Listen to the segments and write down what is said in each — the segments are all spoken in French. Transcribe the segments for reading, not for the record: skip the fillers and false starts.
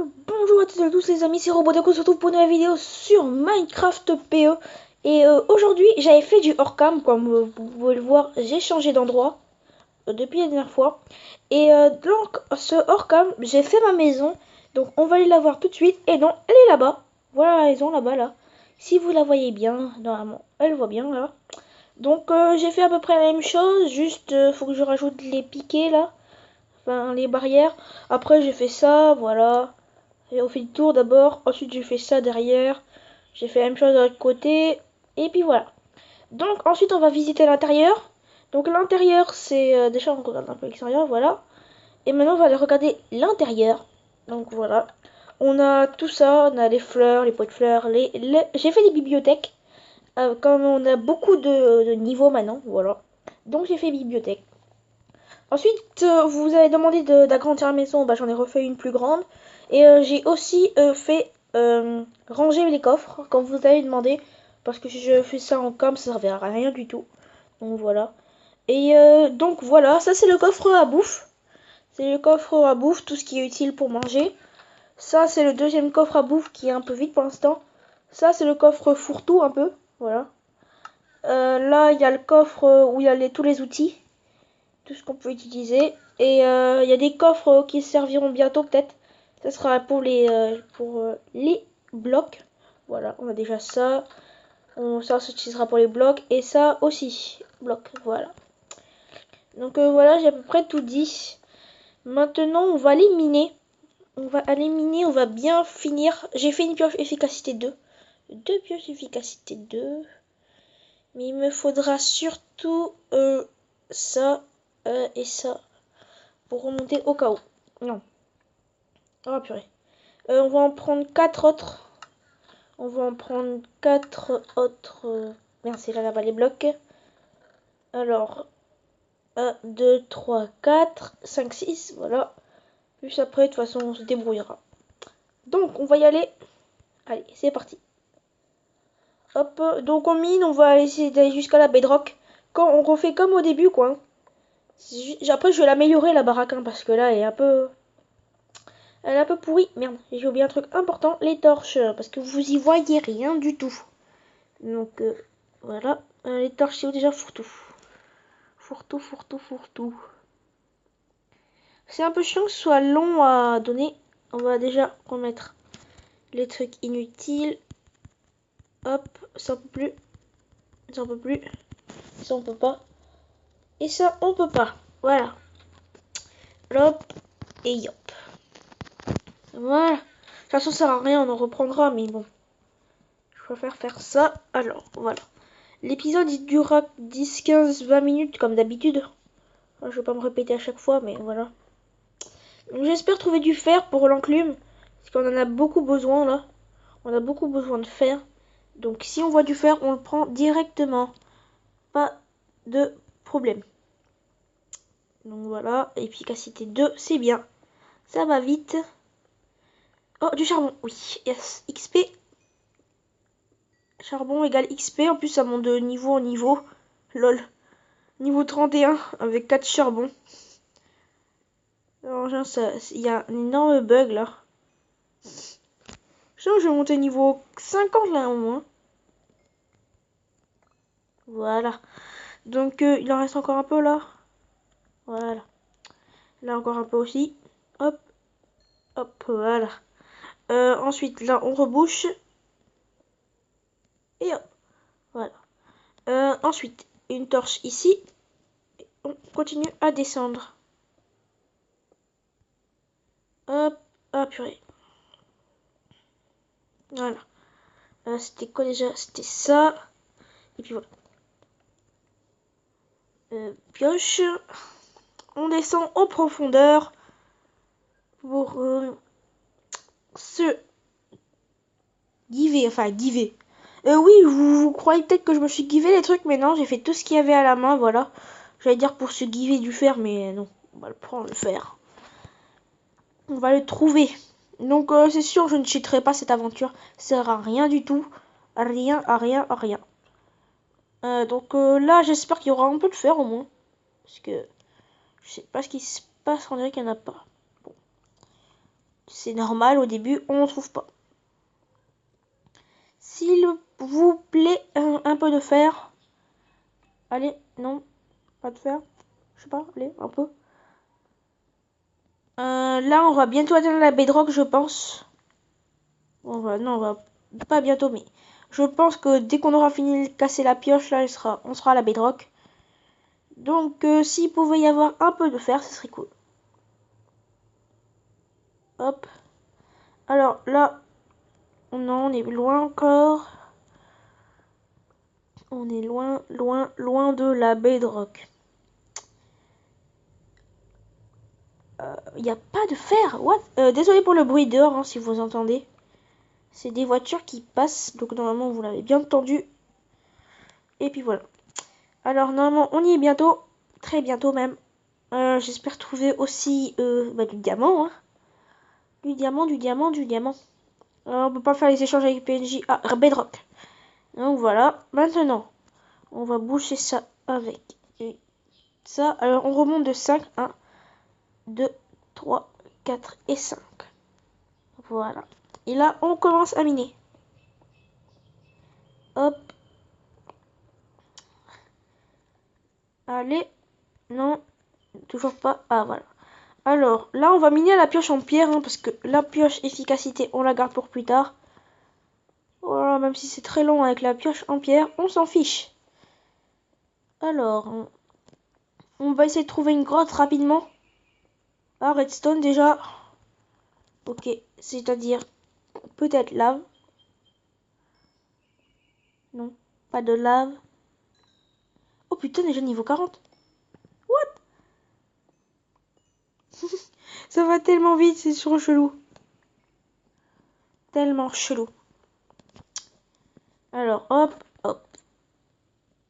Bonjour à toutes et à tous les amis, c'est Robotac, on se retrouve pour une nouvelle vidéo sur Minecraft PE. Et aujourd'hui j'avais fait du hors-cam, comme vous pouvez le voir, j'ai changé d'endroit depuis la dernière fois. Et donc ce hors-cam, j'ai fait ma maison, donc on va aller la voir tout de suite. Et non, elle est là-bas, voilà la maison là-bas là. Si vous la voyez bien, normalement, elle voit bien là. Donc j'ai fait à peu près la même chose, juste faut que je rajoute les piquets là, enfin les barrières. Après j'ai fait ça, voilà. Et on fait le tour d'abord, ensuite j'ai fait ça derrière, j'ai fait la même chose de l'autre côté, et puis voilà. Donc ensuite on va visiter l'intérieur. Donc l'intérieur c'est, déjà on regarde un peu l'extérieur, voilà. Et maintenant on va aller regarder l'intérieur. Donc voilà. On a tout ça, on a les fleurs, les pots de fleurs, j'ai fait des bibliothèques. Comme on a beaucoup de niveaux maintenant, voilà. Donc j'ai fait bibliothèque. Ensuite, vous avez demandé d'agrandir la maison, bah, j'en ai refait une plus grande. Et j'ai aussi fait ranger les coffres, comme vous avez demandé. Parce que si je fais ça en com, ça ne servira à rien du tout. Donc voilà. Et donc voilà, ça c'est le coffre à bouffe. C'est le coffre à bouffe, tout ce qui est utile pour manger. Ça c'est le deuxième coffre à bouffe qui est un peu vide pour l'instant. Ça c'est le coffre fourre-tout un peu, voilà. Là il y a le coffre où il y a tous les outils. Tout ce qu'on peut utiliser. Et il y a des coffres qui serviront bientôt peut-être. Ça sera pour les blocs. Voilà, on a déjà ça. Ça s'utilisera pour les blocs. Et ça aussi, bloc. Voilà. Donc voilà, j'ai à peu près tout dit. Maintenant, on va aller miner. On va aller miner, on va bien finir. J'ai fait une pioche efficacité 2. Deux pioches efficacité 2. Mais il me faudra surtout ça et ça. Pour remonter au cas où. Non. Oh purée. On va en prendre 4 autres. On va en prendre 4 autres. Merde, c'est là-bas les blocs. Alors, 1, 2, 3, 4, 5, 6. Voilà. Plus après, de toute façon, on se débrouillera. Donc, on va y aller. Allez, c'est parti. Hop. Donc, on mine. On va essayer d'aller jusqu'à la bedrock. Quand on refait comme au début, quoi. Après, je vais l'améliorer, la baraque, hein, parce que là, elle est un peu... Elle est un peu pourrie. Merde, j'ai oublié un truc important. Les torches. Parce que vous y voyez rien du tout. Donc, voilà. Les torches, c'est déjà fourre-tout. Fourre-tout, fourre-tout, fourre-tout. C'est un peu chiant que ce soit long à donner. On va déjà remettre les trucs inutiles. Hop, ça on peut plus. Ça on peut plus. Ça on peut pas. Et ça on peut pas. Voilà. Hop. Et yop. Voilà. De toute façon, ça sert à rien, on en reprendra, mais bon. Je préfère faire ça. Alors, voilà. L'épisode, il durera 10, 15, 20 minutes, comme d'habitude. Je vais pas me répéter à chaque fois, mais voilà. J'espère trouver du fer pour l'enclume. Parce qu'on en a beaucoup besoin, là. On a beaucoup besoin de fer. Donc, si on voit du fer, on le prend directement. Pas de problème. Donc, voilà. Efficacité 2, c'est bien. Ça va vite. Oh, du charbon. Oui, yes. XP. Charbon égale XP. En plus, ça monte de niveau en niveau. Lol. Niveau 31 avec 4 charbons. Alors, il y a un énorme bug, là. Je sens que je vais monter niveau 50, là, au moins. Voilà. Donc, il en reste encore un peu, là. Voilà. Là, encore un peu aussi. Hop. Hop, voilà. Ensuite, là, on rebouche. Et hop. Voilà. Ensuite, une torche ici. On continue à descendre. Hop. Ah, purée. Voilà. C'était quoi déjà? C'était ça. Et puis voilà. Pioche. On descend en profondeur pour se giver. Enfin, giver. Oui, vous croyez peut-être que je me suis givé les trucs, mais non, j'ai fait tout ce qu'il y avait à la main, voilà. J'allais dire pour se giver du fer, mais non. On va le prendre, le fer. On va le trouver. Donc, c'est sûr, je ne cheaterai pas cette aventure. Ça sert à rien du tout. À rien, à rien, à rien. Donc là, j'espère qu'il y aura un peu de fer au moins. Parce que je sais pas ce qui se passe, on dirait qu'il n'y en a pas. Bon. C'est normal, au début, on ne trouve pas. S'il vous plaît, un peu de fer. Allez, non, pas de fer. Je sais pas, allez, un peu. Là, on va bientôt atteindre la bedrock, je pense. Non, on va pas bientôt, mais je pense que dès qu'on aura fini de casser la pioche, là, on sera à la bedrock. Donc, s'il pouvait y avoir un peu de fer, ce serait cool. Hop. Alors, là, non, on est loin encore. On est loin, loin, loin de la bedrock. Il n'y a pas de fer. What? Désolé pour le bruit dehors, hein, si vous entendez. C'est des voitures qui passent. Donc, normalement, vous l'avez bien entendu. Et puis voilà. Alors, normalement, on y est bientôt. Très bientôt même. J'espère trouver aussi du diamant. Hein. Du diamant, du diamant, du diamant. On peut pas faire les échanges avec PNJ. Ah, bedrock. Donc voilà. Maintenant, on va boucher ça avec ça. Alors, on remonte de 5. 1, 2, 3, 4 et 5. Voilà. Et là, on commence à miner. Hop. Allez. Non. Toujours pas. Ah, voilà. Alors, là, on va miner à la pioche en pierre. Hein, parce que la pioche efficacité, on la garde pour plus tard. Voilà, même si c'est très long avec la pioche en pierre, on s'en fiche. Alors, on va essayer de trouver une grotte rapidement. Ah, redstone déjà. Ok, c'est-à-dire peut-être lave. Non, pas de lave. Oh putain, déjà niveau 40. What? Ça va tellement vite, c'est trop chelou. Tellement chelou. Alors, hop, hop.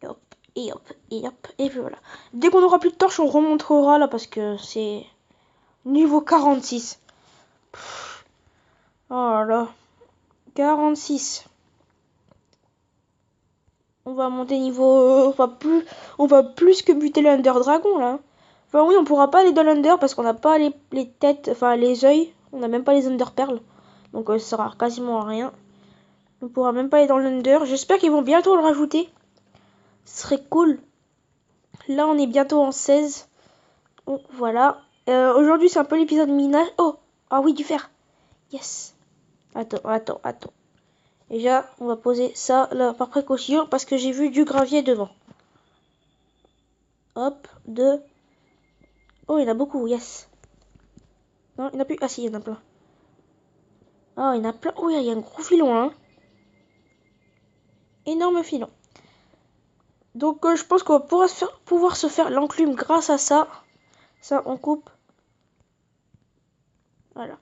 Hop, et hop, et hop, et puis voilà. Dès qu'on aura plus de torches, on remontera là parce que c'est niveau 46. Pff. Oh là. 46. On va monter niveau... on va plus que buter l'Under Dragon, là. Enfin, oui, on pourra pas aller dans l'Under parce qu'on n'a pas les têtes... Enfin, les yeux. On n'a même pas les Under Pearls. Donc, ça sert quasiment à rien. On pourra même pas aller dans l'Under. J'espère qu'ils vont bientôt le rajouter. Ce serait cool. Là, on est bientôt en 16. Oh, voilà. Aujourd'hui, c'est un peu l'épisode minage. Oh! Ah oui, du fer. Yes. Attends. Déjà, on va poser ça là par précaution parce que j'ai vu du gravier devant. Hop, 2. Oh, il y en a beaucoup, yes. Non, il n'y en a plus. Ah si, il y en a plein. Oh, il y en a plein. Oh, il y a un gros filon, hein. Énorme filon. Donc, je pense qu'on va pouvoir se faire l'enclume grâce à ça. Ça, on coupe. Voilà.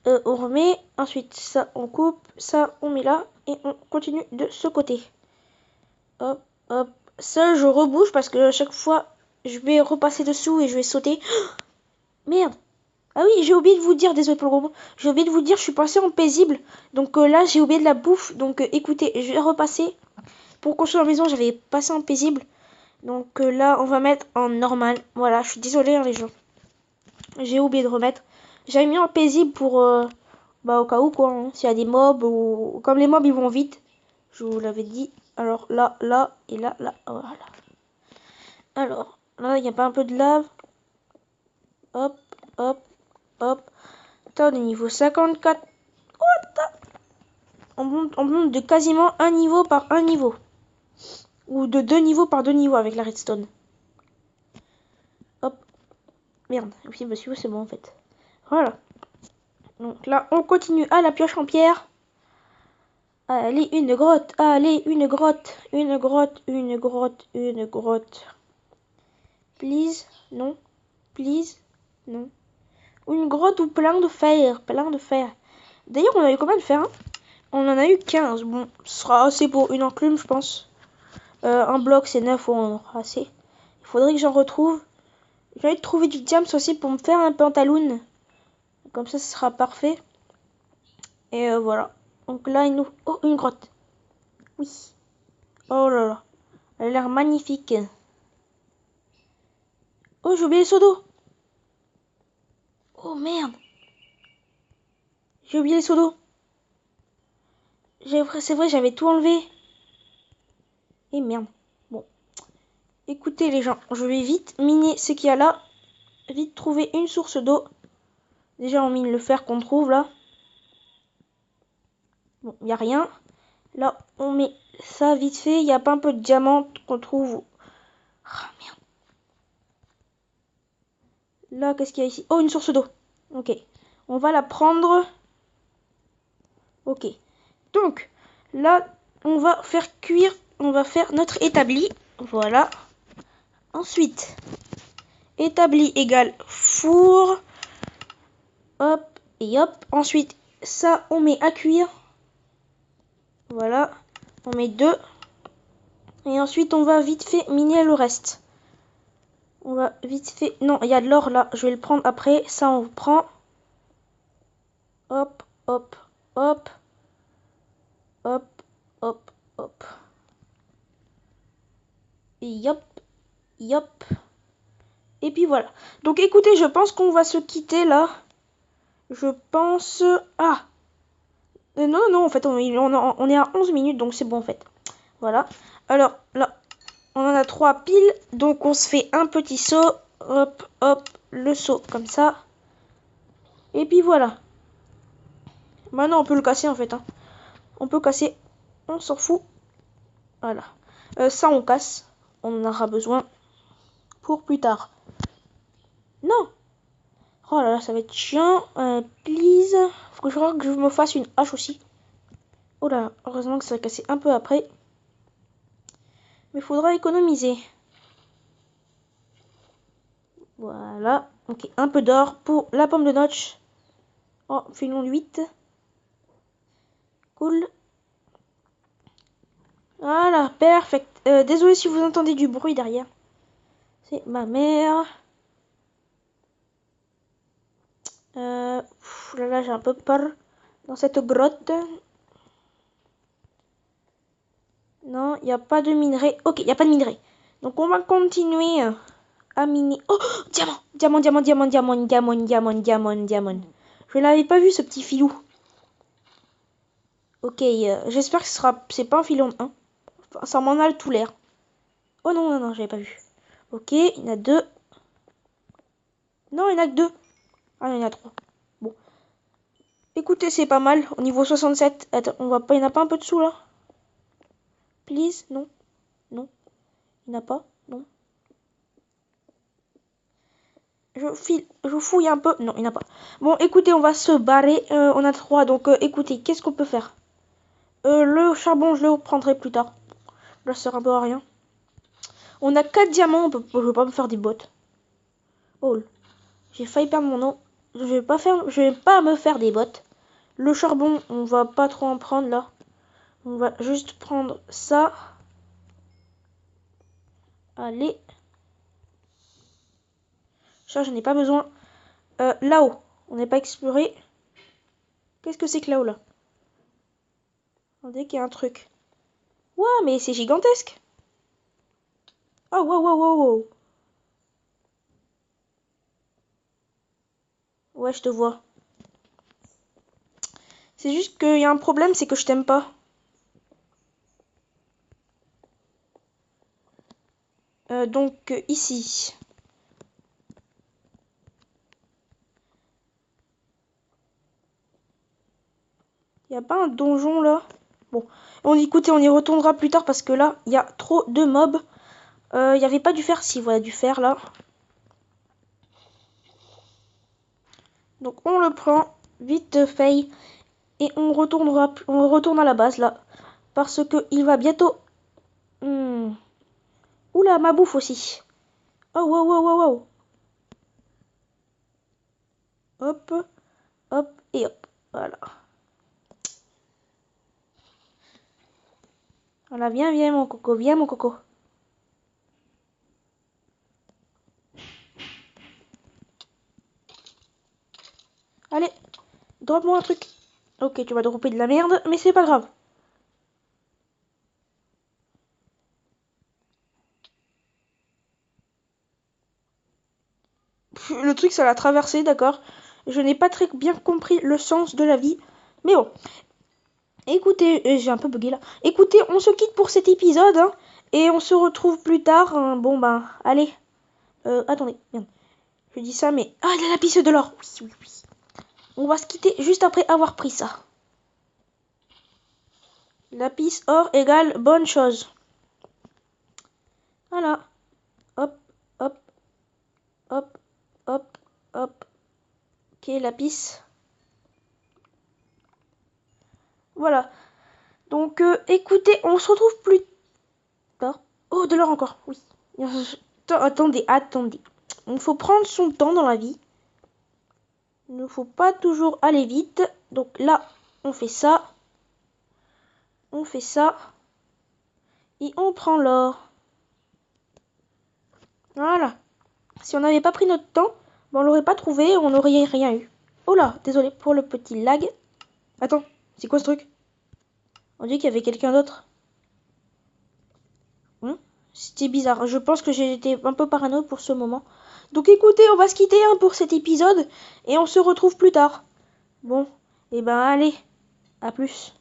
On remet. Ensuite, ça, on coupe. Ça, on met là. Et on continue de ce côté. Hop, hop. Ça, je rebouche parce que à chaque fois, je vais repasser dessous et je vais sauter. Merde. Ah oui, j'ai oublié de vous dire, désolé pour le robot, j'ai oublié de vous dire, je suis passé en paisible. Donc là, j'ai oublié de la bouffe. Donc écoutez, je vais repasser. Pour construire la maison, j'avais passé en paisible. Donc là, on va mettre en normal. Voilà, je suis désolée, hein, les gens. J'ai oublié de remettre. J'avais mis en paisible pour... au cas où, quoi. Hein, s'il y a des mobs ou... Comme les mobs, ils vont vite. Je vous l'avais dit. Alors là, là et là, là. Voilà. Alors, là, il n'y a pas un peu de lave. Hop, hop, hop. Attends, on est niveau 54. On monte de quasiment un niveau par un niveau. Ou de 2 niveaux par 2 niveaux avec la redstone. Hop. Merde. Oui, monsieur, c'est bon en fait. Voilà. Donc là, on continue à la pioche en pierre. Allez, une grotte. Allez, une grotte. Une grotte, une grotte, une grotte. Please. Non. Please. Non. Une grotte ou plein de fer. Plein de fer. D'ailleurs, on a eu combien de fer, hein? On en a eu 15. Bon, ce sera assez pour une enclume, je pense. Un bloc, c'est 9, on en aura assez. Il faudrait que j'en retrouve. J'ai envie de trouver du diams aussi pour me faire un pantaloon. Comme ça, ce sera parfait. Et voilà. Donc là, il nous... Oh, une grotte. Oui. Oh là là. Elle a l'air magnifique. Oh, j'ai oublié le seau d'eau. Oh, merde. J'ai oublié les seaux d'eau. C'est vrai, j'avais tout enlevé. Et merde. Bon. Écoutez les gens, je vais vite miner ce qu'il y a là. Vite trouver une source d'eau. Déjà on mine le fer qu'on trouve là. Bon, il n'y a rien. Là, on met ça vite fait. Il n'y a pas un peu de diamant qu'on trouve. Ah, merde. Là, qu'est-ce qu'il y a ici? Oh, une source d'eau. Ok. On va la prendre. Ok. Donc, là, on va faire cuire. On va faire notre établi. Voilà. Ensuite, établi égale four. Hop et hop. Ensuite, ça, on met à cuire. Voilà. On met 2. Et ensuite, on va vite fait miner le reste. On va vite fait... Non, il y a de l'or là. Je vais le prendre après. Ça, on prend. Hop, hop, hop. Hop, hop, hop. Yop, yop. Et puis voilà. Donc écoutez, je pense qu'on va se quitter là. Je pense... Ah non, non, en fait, on est à 11 minutes, donc c'est bon en fait. Voilà. Alors là, on en a 3 piles. Donc on se fait un petit saut. Hop, hop, le saut comme ça. Et puis voilà. Maintenant, on peut le casser en fait. Hein. On peut casser. On s'en fout. Voilà. Ça, on casse. On en aura besoin pour plus tard. Non. Oh là là, ça va être chiant. Please. Faut que je me fasse une hache aussi. Oh là, heureusement que ça va casser un peu après. Mais il faudra économiser. Voilà. Ok, un peu d'or pour la pomme de notch. Oh, filon 8. Cool. Voilà, perfect. Désolé si vous entendez du bruit derrière. C'est ma mère. Là, j'ai un peu peur. Dans cette grotte. Non, il n'y a pas de minerai. Ok, il n'y a pas de minerai. Donc, on va continuer à miner. Oh, diamant, diamant, diamant, diamant, diamant, diamant, diamant, diamant, diamant. Je l'avais pas vu, ce petit filou. Ok, j'espère que c'est pas un filon 1. Enfin, ça m'en a tout l'air. Oh non, non, non, j'avais pas vu. Ok, il y en a 2. Non, il y en a que 2. Ah, il y en a 3. Bon. Écoutez, c'est pas mal. Au niveau 67. Attends, on va pas. Il n'y en a pas un peu dessous là? Please? Non. Non. Il n'y en a pas? Non. Je fouille un peu. Non, il n'y en a pas. Bon, écoutez, on va se barrer. On a 3. Donc, écoutez, qu'est-ce qu'on peut faire? Le charbon, je le reprendrai plus tard. Là, ça sert un peu à rien. On a 4 diamants. Je vais pas me faire des bottes. Oh, j'ai failli perdre mon nom. Je vais pas me faire des bottes. Le charbon, on va pas trop en prendre là. On va juste prendre ça. Allez. Ça, j'en ai pas besoin. Là-haut, on n'est pas exploré. Qu'est-ce que c'est que là-haut là? Attendez qu'il y a un truc. Ouah, mais c'est gigantesque. Oh, wow, wow, wow, wow. Ouais, je te vois. C'est juste qu'il y a un problème, c'est que je t'aime pas. Donc, ici. Il n'y a pas un donjon là? Bon, écoutez, on y retournera plus tard parce que là, il y a trop de mobs. Il n'y avait pas du fer. Si, voilà, du fer là. Donc, on le prend vite fait. Et on retourne à la base là. Parce que il va bientôt... Oula, ma bouffe aussi. Oh, wow, wow, wow, wow. Hop, hop et hop. Voilà. Voilà, viens, viens mon coco, viens mon coco. Allez, drop-moi un truc. Ok, tu vas dropper de la merde, mais c'est pas grave. Le truc, ça l'a traversé, d'accord. Je n'ai pas très bien compris le sens de la vie. Mais bon. Écoutez, j'ai un peu bugué là. Écoutez, on se quitte pour cet épisode. Hein, et on se retrouve plus tard. Hein. Bon, ben, allez. Attendez, merde. Je dis ça, mais... Ah, il y a la piste de l'or. Oui, oui, oui. On va se quitter juste après avoir pris ça. Lapis or égale bonne chose. Voilà. Hop, hop, hop, hop, hop. Ok, lapis. Voilà. Donc, écoutez, on se retrouve plus tard. Oh, de l'or encore, oui. Attendez, attendez. Il faut prendre son temps dans la vie. Il ne faut pas toujours aller vite. Donc là, on fait ça. On fait ça. Et on prend l'or. Voilà. Si on n'avait pas pris notre temps, ben on l'aurait pas trouvé, on n'aurait rien eu. Oh là, désolé pour le petit lag. Attends, c'est quoi ce truc? On dit qu'il y avait quelqu'un d'autre. C'était bizarre. Je pense que j'ai été un peu parano pour ce moment. Donc écoutez, on va se quitter hein, pour cet épisode et on se retrouve plus tard. Bon, et ben allez, à plus.